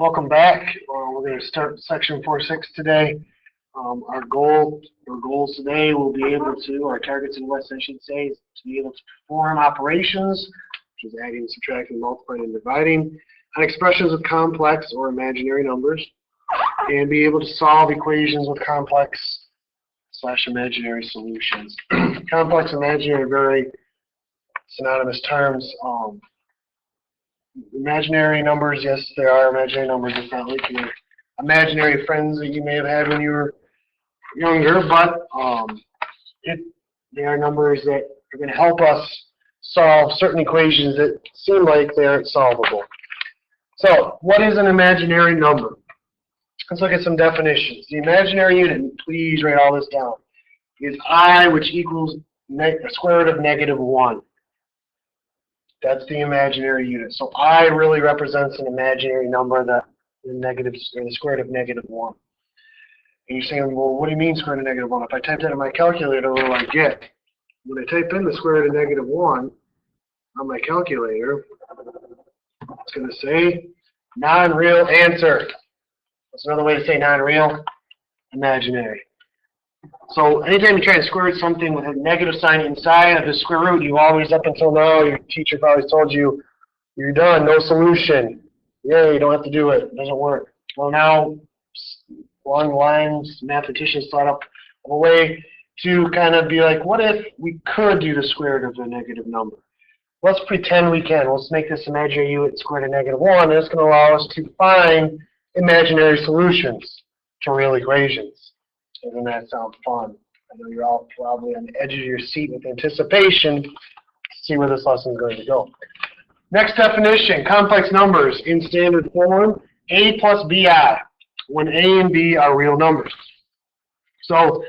Welcome back. We're going to start section 4.6 today. Our goals today will be able to, our targets in West, I should say, is to be able to perform operations, which is adding, subtracting, multiplying, and dividing, on expressions of complex or imaginary numbers, and be able to solve equations with complex / imaginary solutions. Complex and imaginary are very synonymous terms. Imaginary numbers, yes, there are imaginary numbers. It's not like your imaginary friends that you may have had when you were younger, but they are numbers that are going to help us solve certain equations that seem like they aren't solvable. So, what is an imaginary number? Let's look at some definitions. The imaginary unit, and please write all this down, is I, which equals the square root of -1. That's the imaginary unit. So I really represents an imaginary number that the square root of -1. And you're saying, well, what do you mean square root of -1? If I type that in my calculator, what do I get? When I type in the square root of -1 on my calculator, it's going to say non-real answer. That's another way to say non-real, imaginary. So anytime you try to square root something with a negative sign inside of the square root, you always, up until now, your teacher probably told you, you're done, no solution. Yeah, you don't have to do it. It doesn't work. Well, now, along the lines, mathematicians thought up a way to kind of be like, what if we could do the square root of a negative number? Let's pretend we can. Let's make this imaginary unit square root of -1, and it's going to allow us to find imaginary solutions to real equations. Doesn't that sound fun? I know you're all probably on the edge of your seat with anticipation to see where this lesson is going to go. Next definition, complex numbers in standard form, a plus bi, when a and b are real numbers. So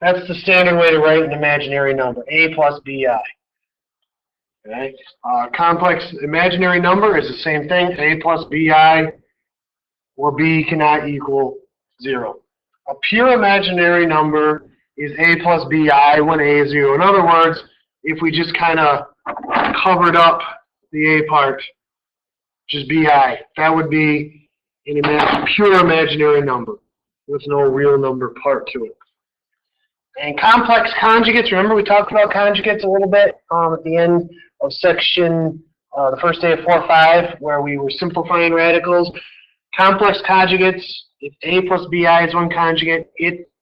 that's the standard way to write an imaginary number, a plus bi. Okay? Complex imaginary number is the same thing, a plus bi, where b cannot equal 0. A pure imaginary number is a plus bi when a is 0. In other words, if we just kind of covered up the a part, just bi, that would be a pure imaginary number with no real number part to it. And complex conjugates, remember we talked about conjugates a little bit at the end of section, the first day of 4.5, where we were simplifying radicals. Complex conjugates, if a plus bi is one conjugate,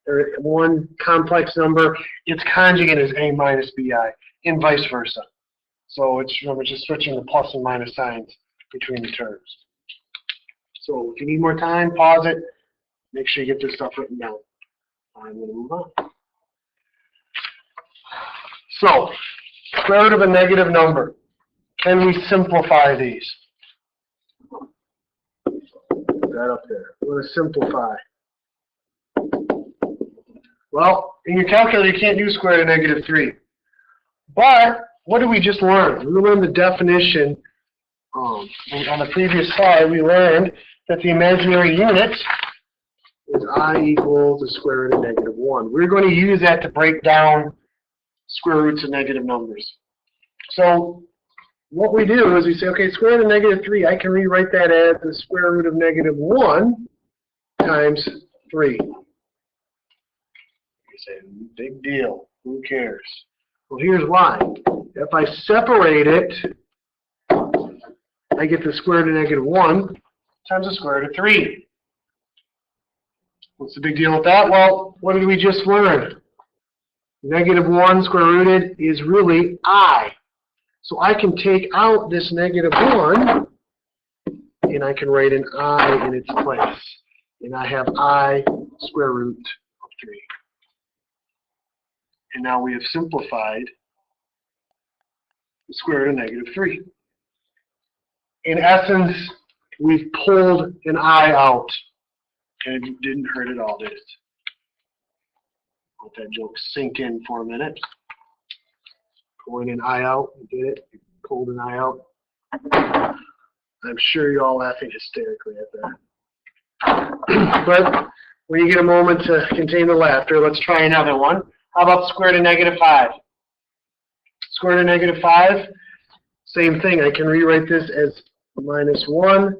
or one complex number, its conjugate is a minus bi, and vice versa. So it's, remember, just switching the plus and minus signs between the terms. So if you need more time, pause it. Make sure you get this stuff written down. I'm going to move on. So, square root of a negative number. Can we simplify these? That up there. We're going to simplify. Well, in your calculator, you can't do square root of -3. But what did we just learn? We learned the definition on the previous slide. We learned that the imaginary unit is I equals the square root of -1. We're going to use that to break down square roots of negative numbers. So what we do is we say, okay, square root of -3, I can rewrite that as the square root of -1 times 3. You say, big deal, who cares? Well, here's why. If I separate it, I get the square root of -1 times the square root of 3. What's the big deal with that? Well, what did we just learn? -1 square rooted is really I. So I can take out this -1, and I can write an I in its place. And I have I square root of 3. And now we have simplified the square root of -3. In essence, we've pulled an I out. And it didn't hurt at all, did it? Let that joke sink in for a minute. Pulling an I out, you did it. You pulled an I out. I'm sure you're all laughing hysterically at that. But when you get a moment to contain the laughter, let's try another one. How about the square root of -5? Square root of -5, same thing. I can rewrite this as -1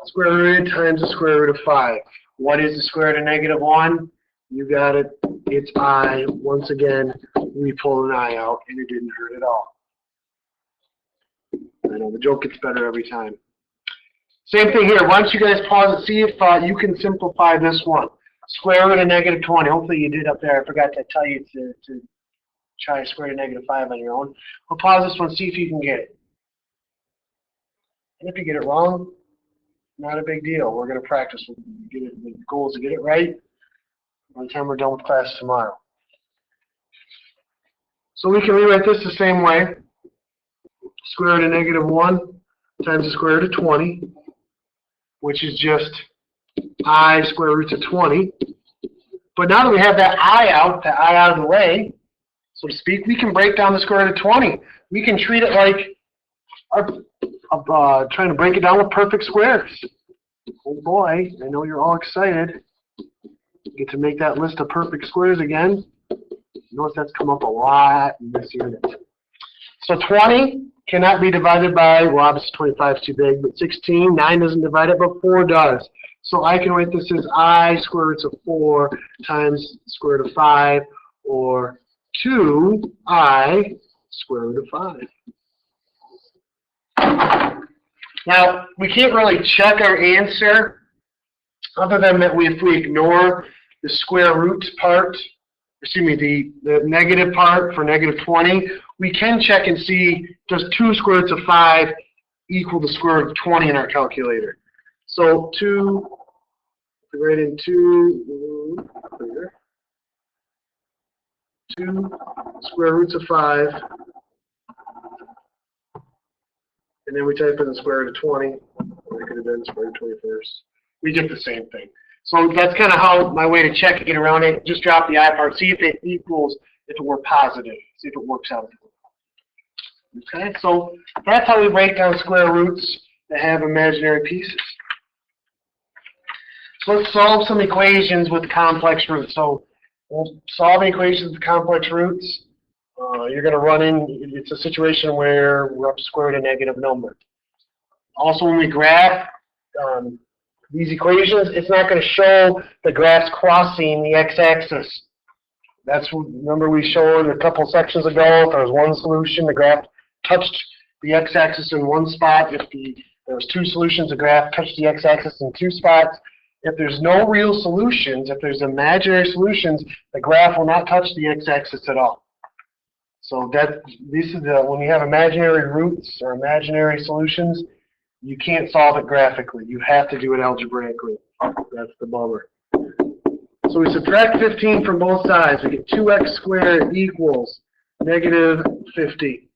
square rooted times the square root of 5. What is the square root of negative 1? You got it. It's I. Once again, we pulled an I out, and it didn't hurt at all. I know, the joke gets better every time. Same thing here. Why don't you guys pause and see if you can simplify this one. Square root of negative 20. Hopefully you did up there. I forgot to tell you to try square root of negative 5 on your own. We'll pause this one, see if you can get it. And if you get it wrong, not a big deal. We're going to practice. We'll get it. The goal is to get it right by the time we're done with class tomorrow. So we can rewrite this the same way. Square root of negative 1 times the square root of 20, which is just I square root of 20. But now that we have that I out of the way, so to speak, we can break down the square root of 20. We can treat it like trying to break it down with perfect squares. Oh boy, I know you're all excited. Get to make that list of perfect squares again. Notice that's come up a lot in this unit. So 20 cannot be divided by, well, obviously 25 is too big, but 16, 9 doesn't divide it, but 4 does. So I can write this as I square root of 4 times square root of 5, or 2I square root of 5. Now, we can't really check our answer other than that if we ignore the square root part, excuse me, the negative part for negative 20, we can check and see does 2 square roots of 5 equal the square root of 20 in our calculator. So 2, we write in 2 square roots of 5, and then we type in the square root of 20, or it could have been square root of 21st. We get the same thing. So that's kind of how my way to check and get around it. Just drop the I part, see if it equals, if it were positive, see if it works out. Okay, so that's how we break down square roots that have imaginary pieces. So let's solve some equations with complex roots. So we'll solve equations with complex roots. You're going to run in, it's a situation where we're up to square root of a negative number. Also, when we graph these equations, it's not going to show the graphs crossing the x-axis. That's, remember we showed a couple sections ago, if there was one solution, the graph touched the x-axis in one spot. If there was 2 solutions, the graph touched the x-axis in 2 spots. If there's no real solutions, if there's imaginary solutions, the graph will not touch the x-axis at all. So this is when you have imaginary roots or imaginary solutions, you can't solve it graphically. You have to do it algebraically. That's the bummer. So we subtract 15 from both sides. We get 2x squared equals negative 50.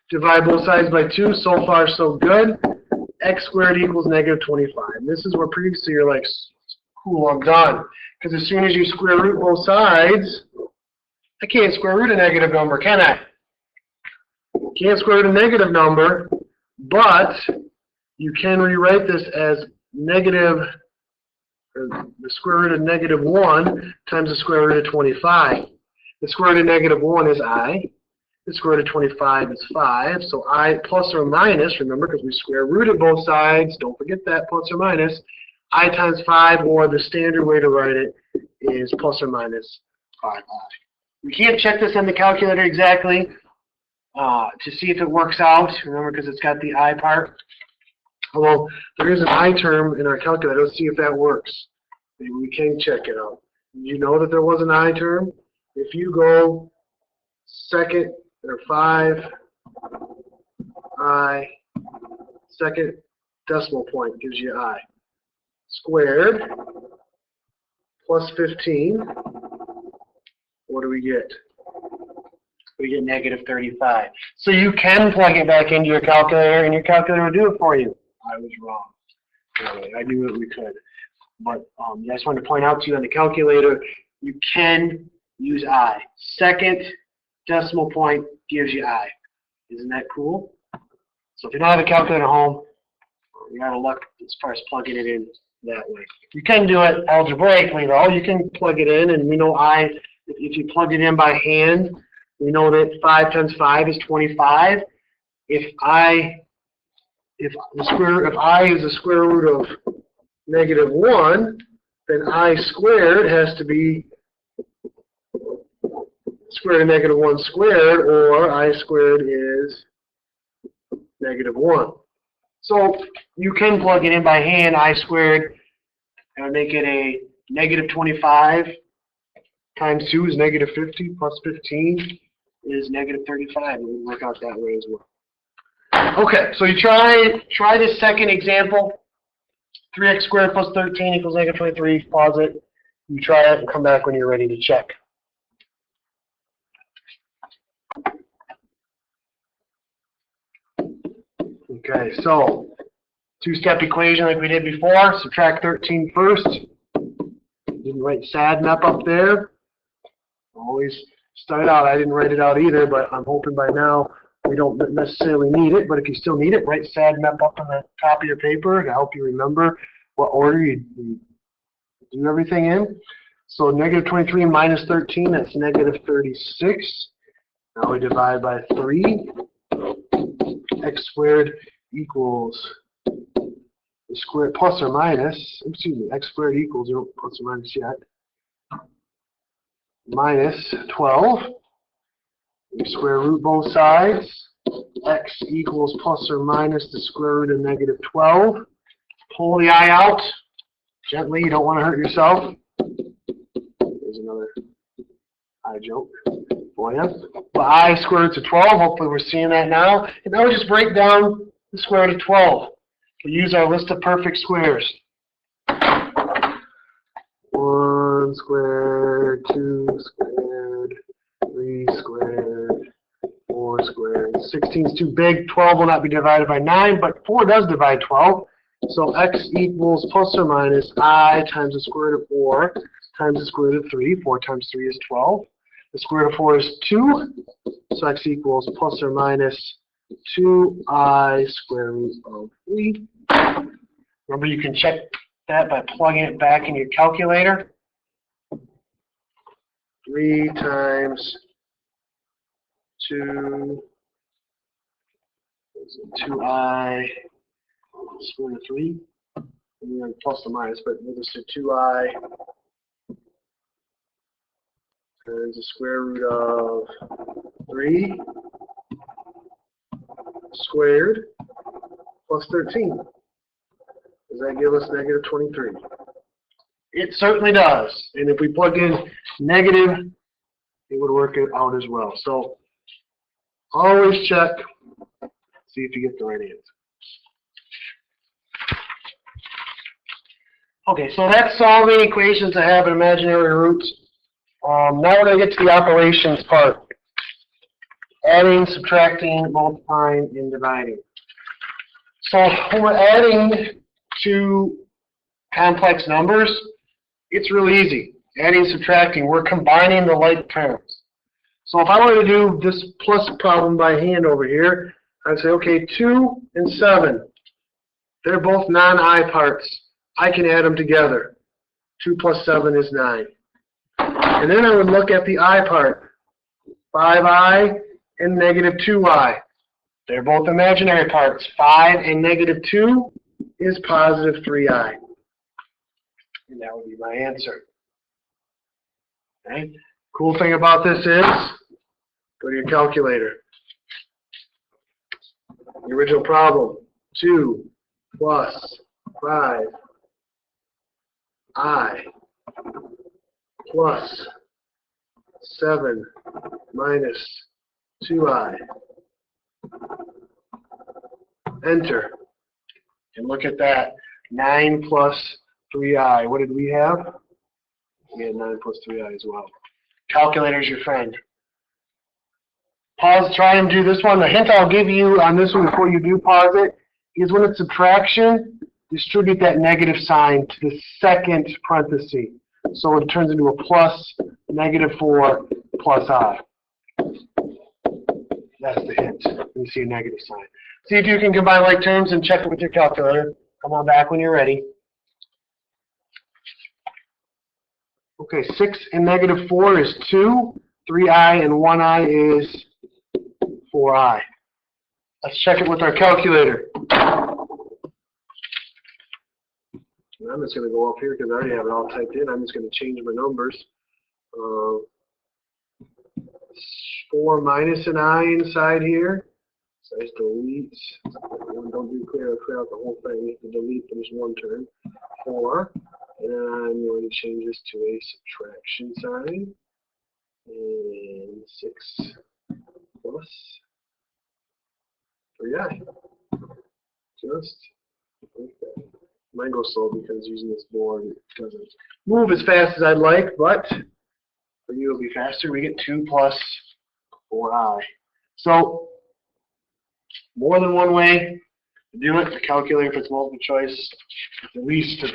Divide both sides by 2. So far, so good. X squared equals negative 25. This is where previously you're like, cool, I'm done. Because as soon as you square root both sides, I can't square root a negative number, can I? Can't square root a negative number, but you can rewrite this as negative, or the square root of negative 1 times the square root of 25. The square root of negative 1 is I. The square root of 25 is 5. So I plus or minus, remember, because we square rooted both sides, don't forget that, plus or minus, I times 5, or the standard way to write it is plus or minus 5i. We can't check this on the calculator exactly to see if it works out, remember, because it's got the I part. Although there is an I term in our calculator. Let's see if that works. Maybe we can check it out. You know that there was an I term? If you go second or 5 I, second decimal point gives you I. Squared plus 15. What do we get? We get negative 35. So you can plug it back into your calculator, and your calculator will do it for you. I was wrong. I knew that we could. But I just wanted to point out to you on the calculator, you can use I. Second decimal point gives you I. Isn't that cool? So if you don't have a calculator at home, you're out of luck as far as plugging it in that way. You can do it algebraically, though. You can plug it in, and we know I, if you plug it in by hand, we know that 5 times 5 is 25. If I if I is the square root of -1, then I squared has to be square root of -1 squared, or I squared is -1. So you can plug it in by hand. I squared, and make it a -25 times 2 is -50 plus 15 is -35. It would work out that way as well. Okay, so you try this second example. 3x squared plus 13 equals -23. Pause it. You try it and come back when you're ready to check. Okay, so two-step equation like we did before. Subtract 13 first. Didn't write SADMAP up there. Always start out. I didn't write it out either, but I'm hoping by now we don't necessarily need it. But if you still need it, write SADMAP up on the top of your paper to help you remember what order you do everything in. So -23 minus 13, that's -36. Now we divide by 3. X squared equals the square plus or minus, excuse me, x squared equals, no plus or minus yet, minus 12. We square root both sides. X equals plus or minus the square root of -12. Pull the I out gently, you don't want to hurt yourself. There's another I joke for you. But I square root of 12, hopefully we're seeing that now. And now we just break down the square root of 12. We use our list of perfect squares. 1 squared, 2 squared, 3 squared, 4 squared. 16 is too big. 12 will not be divided by 9, but 4 does divide 12. So x equals plus or minus I times the square root of 4 times the square root of 3. 4 times 3 is 12. The square root of 4 is 2. So x equals plus or minus 2I square root of 3. Remember, you can check that by plugging it back in your calculator. 3 times 2 is 2I square root of 3. And then plus or minus, but we'll just do 2I times the square root of 3 squared plus 13. Does that give us -23? It certainly does. And if we plug in negative, it would work it out as well. So always check, see if you get the right answer. Okay, so that's solving equations that have imaginary roots. Now we're going to get to the operations part. Adding, subtracting, multiplying, and dividing. So when we're adding two complex numbers, it's really easy. Adding, subtracting, we're combining the like terms. So if I were to do this plus problem by hand over here, I'd say, okay, 2 and 7, they're both non-I parts. I can add them together. 2 plus 7 is 9. And then I would look at the I part. 5I and -2I. They're both imaginary parts. 5 and -2 is positive 3I. And that would be my answer. Okay. Cool thing about this is, go to your calculator. The original problem, 2 plus 5I plus 7 minus 2I. Enter. And look at that. 9 plus 3I. What did we have? We had 9 plus 3I as well. Calculator's your friend. Pause, try and do this one. The hint I'll give you on this one before you do pause it is when it's subtraction, distribute that negative sign to the second parenthesis. So it turns into a plus -4 plus I. That's the hint. When you see a negative sign. See if you can combine like terms and check it with your calculator. Come on back when you're ready. Okay, 6 and -4 is 2. 3I and 1I is 4I. Let's check it with our calculator. And I'm just going to go up here because I already have it all typed in. I'm just going to change my numbers. 4 minus an I inside here. So I just delete. Don't do clear out the whole thing. You have to delete this one term. 4. And I'm going to change this to a subtraction sign. And 6 plus 3i. Just like that. Mine goes slow because using this board it doesn't move as fast as I'd like, but for you it'll be faster. We get 2 plus 4i. So more than one way to do it. The calculator, if it's multiple choice, at the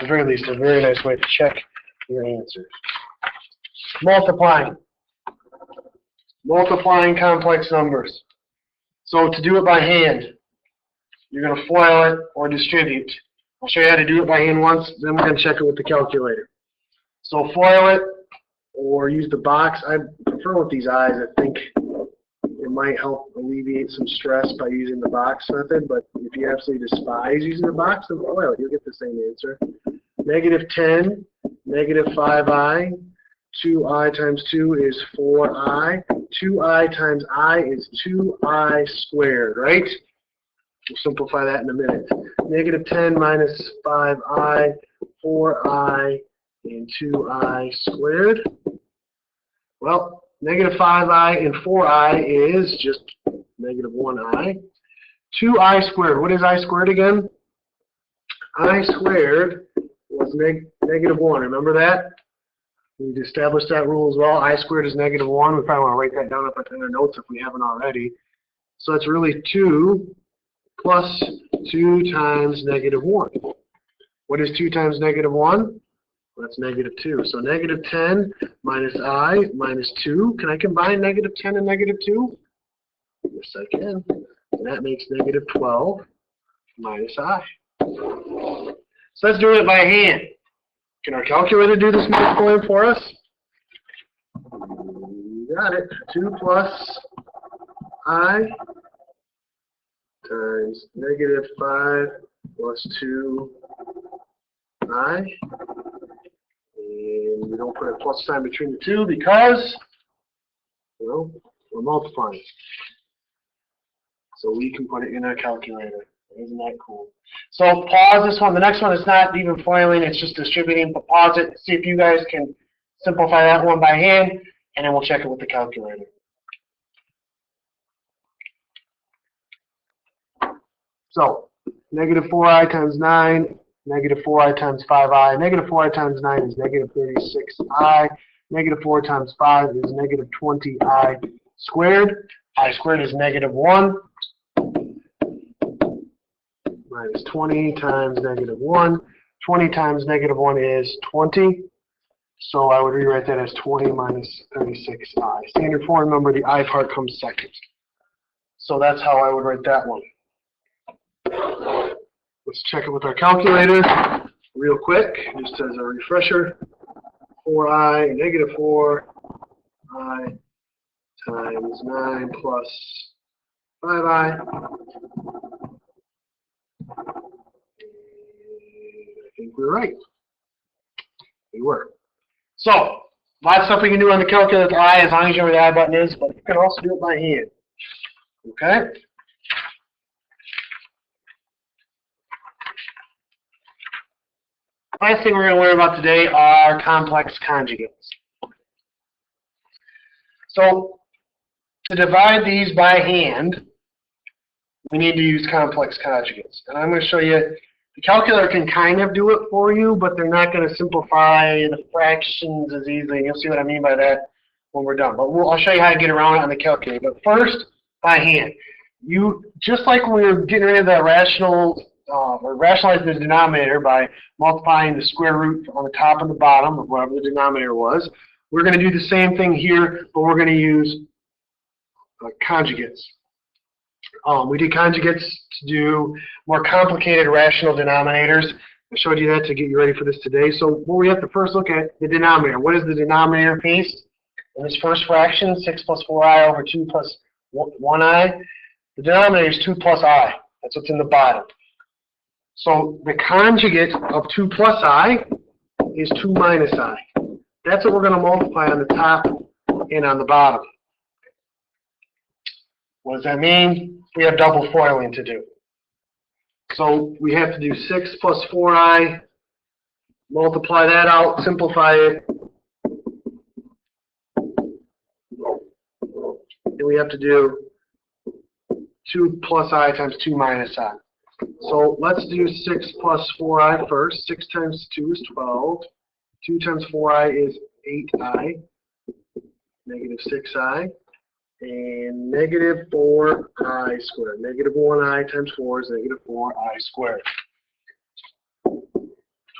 very least, a very nice way to check your answer. Multiplying. Multiplying complex numbers. So to do it by hand, you're going to FOIL it or distribute. I'll show you how to do it by hand once, then we're going to check it with the calculator. So FOIL it or use the box. I prefer with these eyes. I think it might help alleviate some stress by using the box method, but if you absolutely despise using the box, then FOIL it. You'll get the same answer. -10, -5i, 2i times 2 is 4i. 2i times i is 2i squared, right? We'll simplify that in a minute. -10 minus 5i, 4i, and 2i squared. Well, -5i and 4i is just -1i. 2i squared. What is I squared again? I squared was -1. Remember that? We established that rule as well. I squared is -1. We probably want to write that down up in our notes if we haven't already. So it's really 2 plus 2 times -1. What is 2 times -1? Well, that's -2. So -10 minus I minus 2. Can I combine -10 and -2? Yes, I can. And that makes -12 minus I. So let's do it by hand. Can our calculator do this multiplying for us? You got it. 2 plus I times -5 plus 2i. And we don't put a plus sign between the two because, well, we're multiplying. So we can put it in our calculator. Isn't that cool? So pause this one. The next one is not even FOILing, it's just distributing, but pause it. See if you guys can simplify that one by hand, and then we'll check it with the calculator. So, -4i times 9, -4i times 5i, -4i times 9 is -36i, -4 times 5 is -20i squared. I squared is -1. Minus 20 times -1. 20 times -1 is 20. So I would rewrite that as 20 minus 36i. Standard form, remember the I part comes second. So that's how I would write that one. Let's check it with our calculator real quick, just as a refresher. 4i, -4i times 9 plus 5i. I think we're right. We were. So, a lot of stuff we can do on the calculator with I as long as you know where the I button is, but you can also do it by hand. Okay? Last thing we're going to learn about today are complex conjugates. So, to divide these by hand, we need to use complex conjugates. And I'm going to show you, the calculator can kind of do it for you, but they're not going to simplify the fractions as easily. And you'll see what I mean by that when we're done. But I'll show you how to get around it on the calculator. But first, by hand. Just like when we were getting rid of the or rationalize the denominator by multiplying the square root on the top and the bottom of whatever the denominator was, we're going to do the same thing here, but we're going to use conjugates. We did conjugates to do more complicated rational denominators. I showed you that to get you ready for this today. So what we have to first look at the denominator. What is the denominator piece? In this first fraction, 6 plus 4i over 2 plus 1i. The denominator is 2 plus I. That's what's in the bottom. So the conjugate of 2 plus I is 2 minus I. That's what we're going to multiply on the top and on the bottom. What does that mean? We have double FOILing to do. So we have to do 6 plus 4I, multiply that out, simplify it. And we have to do 2 plus I times 2 minus I. So let's do 6 plus 4I first. 6 times 2 is 12. 2 times 4I is 8I, negative 6I, and negative 4I squared. Negative 1I times 4 is negative 4I squared.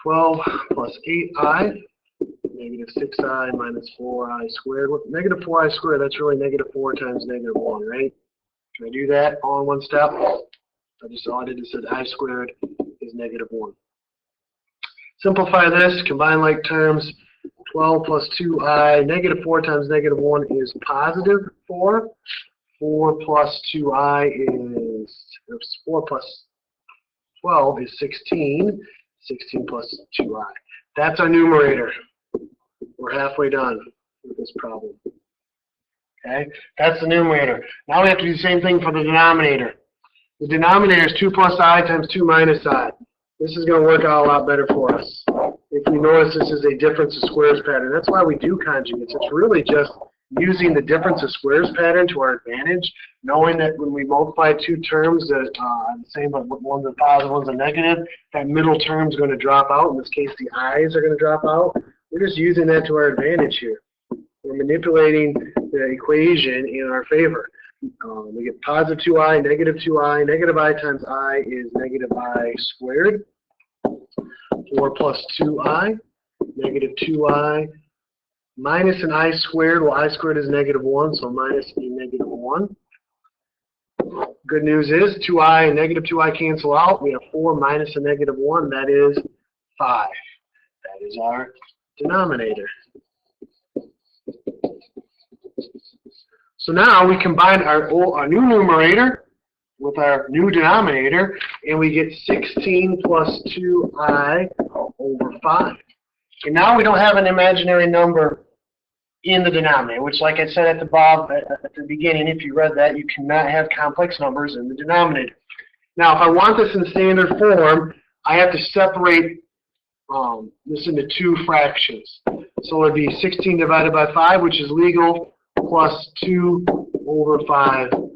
12 plus 8I, negative 6I minus 4I squared. Negative 4I squared, that's really negative 4 times negative 1, right? Can I do that all in one step? All I did is said I squared is negative 1. Simplify this, combine like terms. 12 plus 2I, negative 4 times negative 1 is positive 4. 4 plus 2I is, 4 plus 12 is 16. 16 plus 2I. That's our numerator. We're halfway done with this problem. Okay, that's the numerator. Now we have to do the same thing for the denominator. The denominator is 2 plus I times 2 minus I. This is going to work out a lot better for us. If you notice, this is a difference of squares pattern. That's why we do conjugates. It's really just using the difference of squares pattern to our advantage, knowing that when we multiply two terms that are the same, but one's a positive, one's a negative, that middle term is going to drop out. In this case, the i's are going to drop out. We're just using that to our advantage here. We're manipulating the equation in our favor. We get positive 2i, negative 2i. Negative I times I is negative I squared. 4 plus 2i, negative 2i, minus an I squared. Well, I squared is negative 1, so minus a negative 1. Good news is 2i and negative 2i cancel out. We have 4 minus a negative 1. That is 5. That is our denominator. So now we combine our new numerator with our new denominator, and we get 16 plus 2i over 5. And now we don't have an imaginary number in the denominator, which, like I said at the beginning, if you read that, you cannot have complex numbers in the denominator. Now, if I want this in standard form, I have to separate this into two fractions. So it would be 16 divided by 5, which is legal, plus 2 over 5i.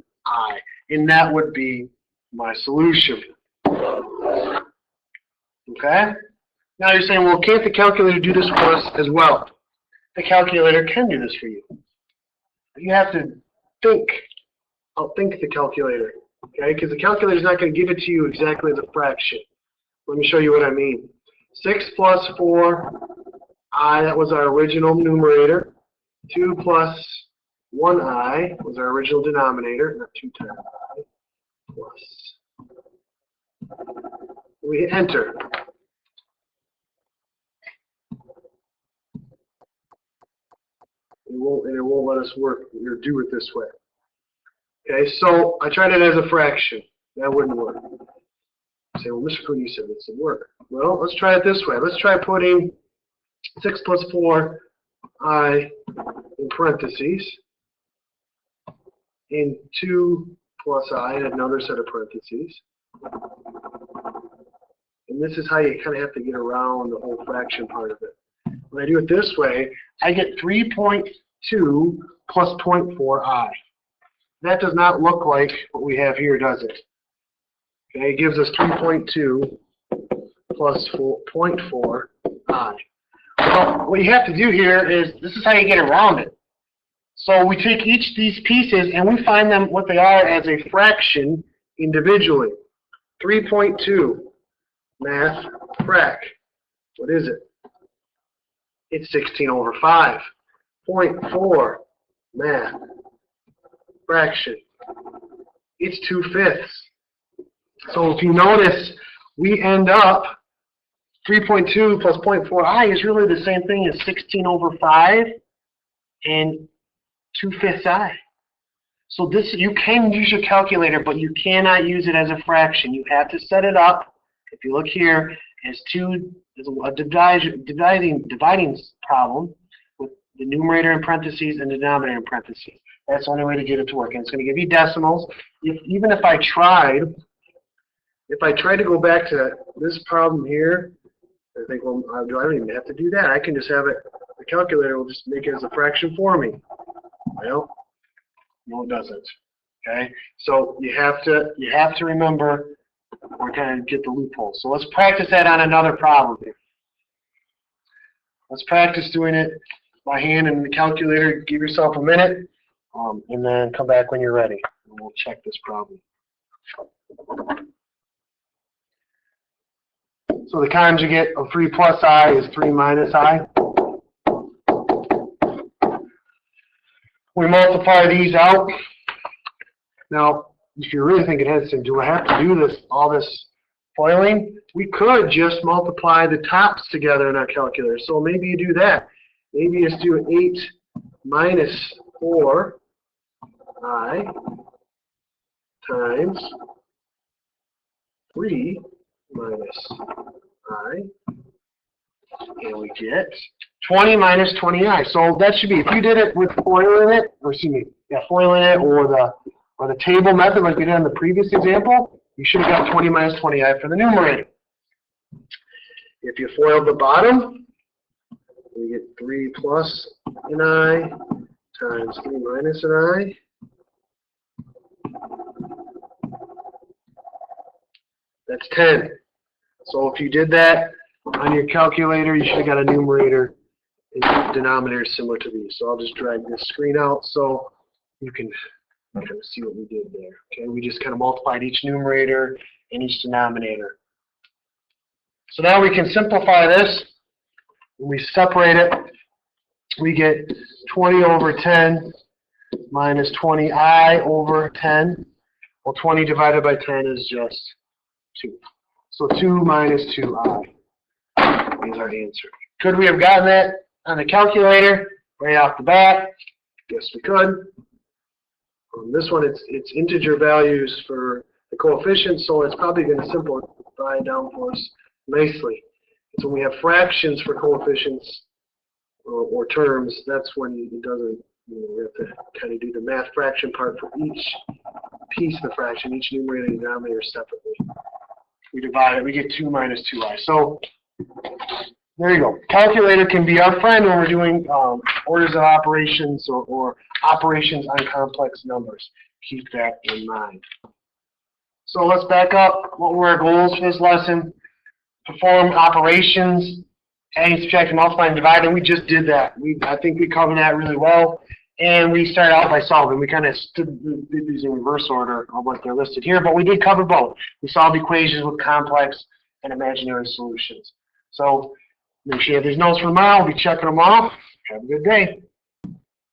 And that would be my solution. Okay? Now you're saying, well, can't the calculator do this for us as well? The calculator can do this for you. You have to think. Outthink the calculator. Okay? Because the calculator is not going to give it to you exactly as a fraction. Let me show you what I mean. 6 plus 4i, that was our original numerator. 2 plus 1i was our original denominator, not 2 times I, plus. We hit enter. And it won't let us work or do it this way. Okay, so I tried it as a fraction. That wouldn't work. You say, well, Mr. Coon, you said this would work. Well, let's try it this way. Let's try putting 6 plus 4i in parentheses, and 2 plus I in another set of parentheses. And this is how you kind of have to get around the whole fraction part of it. When I do it this way, I get 3.2 plus 0.4i. That does not look like what we have here, does it? Okay, it gives us 3.2 plus 0.4i. Well, what you have to do here is, this is how you get around it. So we take each of these pieces and we find them what they are as a fraction individually. 3.2, math, frac. What is it? It's 16 over 5. 0.4, math, fraction. It's 2/5. So if you notice, we end up 3.2 plus 0.4i is really the same thing as 16 over 5 and 2/5 I. So this, you can use your calculator, but you cannot use it as a fraction. You have to set it up If you look here, it's a dividing problem with the numerator in parentheses and the denominator in parentheses. That's the only way to get it to work. And it's going to give you decimals. Even if I tried to go back to this problem here, I think, well, I don't even have to do that. I can just have it, the calculator will just make it as a fraction for me. Well, no, it doesn't. Okay? So you have to remember, we're going to get the loophole. So let's practice that on another problem here. Let's practice doing it by hand in the calculator. Give yourself a minute, and then come back when you're ready. And we'll check this problem. So the conjugate of 3 plus I is 3 minus I. We multiply these out. Now, if you're really thinking, Henson, do I have to do all this FOILing? We could just multiply the tops together in our calculator. So maybe you do that. Maybe you just do 8 minus 4I times 3 minus I, and we get 20 minus 20I. So that should be, if you did it with FOILing it, or excuse me, yeah, FOILing it, or the table method like we did in the previous example, you should have got 20 minus 20I for the numerator. If you FOIL the bottom, we get 3 plus an I times 3 minus an I. That's 10. So if you did that on your calculator, you should have got a numerator and denominator similar to these. So I'll just drag this screen out so you can kind of see what we did there. Okay, we just kind of multiplied each numerator and each denominator. So now we can simplify this. When we separate it, we get 20 over 10 minus 20I over 10. Well, 20 divided by 10 is just 2. So 2 minus 2I is our answer. Could we have gotten that on the calculator right off the bat? Yes, we could. On this one, it's integer values for the coefficients, so it's probably going to simplify down for us nicely. So when we have fractions for coefficients or terms, that's when it doesn't, we have to kind of do the math fraction part for each piece of the fraction, each numerator and denominator separately. We divide it, we get 2 minus 2I. So there you go. Calculator can be our friend when we're doing orders of operations or operations on complex numbers. Keep that in mind. So let's back up. What were our goals for this lesson? Perform operations, adding, subtracting, multiplying, dividing. We just did that. I think we covered that really well. And we started out by solving. We kind of did these in reverse order of what they're listed here, but we did cover both. We solved equations with complex and imaginary solutions. So make sure you have these notes for tomorrow. We'll be checking them off. Have a good day.